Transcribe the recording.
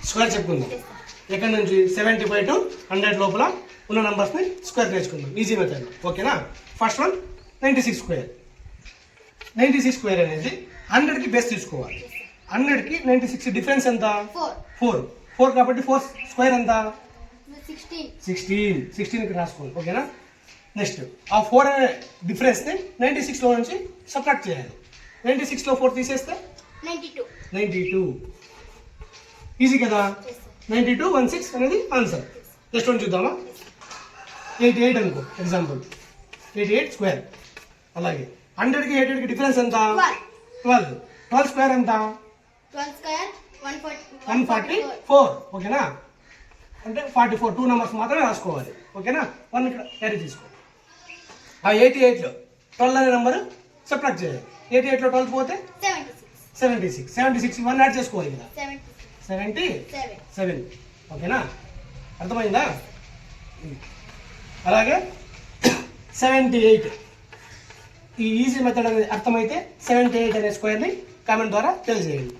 Square చెప్పుకుందాం. ఎక్కడి నుంచి 75 to 100 లోపల ఉన్న నంబర్స్ని స్క్వేర్ నేర్చుకుందాం ఈజీ మెథడ్. ఓకేనా? First one 96 square. 96 స్క్వేర్ అనేది 100కి బేస్ తీసుకోవాలి. 100కి 96 డిఫరెన్స్ ఎంత? 4 కాబట్టి 4 స్క్వేర్ ఎంత? 16కి రాసుకోండి. ఓకేనా? నెక్స్ట్ ఆ 4 అనే డిఫరెన్స్ని 96లో నుంచి సబ్ట్రాక్ట్ చేయాలి. 96లో 4 తీసేస్తే 92. ఈజీ కదా? 9216 అనేది ఆన్సర్. నెక్స్ట్ వన్ చూద్దామా? 88 అనుకో ఎగ్జాంపుల్. 88 స్క్వేర్. అలాగే 100కి 88కి డిఫరెన్స్ ఎంత? 12 స్క్వేర్ ఎంత? 144. ఓకేనా? అంటే 44 2 నెంబర్స్ మాత్రమే రాసుకోవాలి. ఓకేనా? 1 ఇక్కడ క్యారీ తీసుకో. ఆ 88లో 12 అనే నెంబర్ సబ్ట్రాక్ట్ చేయాలి. 88లో 12 పోతే 76 1 యాడ్ చేసుకోవాలి కదా, 77. ఓకేనా? అర్థమైందా? అలాగే 78 ఈ ఈజీ మెథడ్ అనేది అర్థమైతే 78 అనే స్క్వేర్ని కామెంట్ ద్వారా తెలియజేయండి.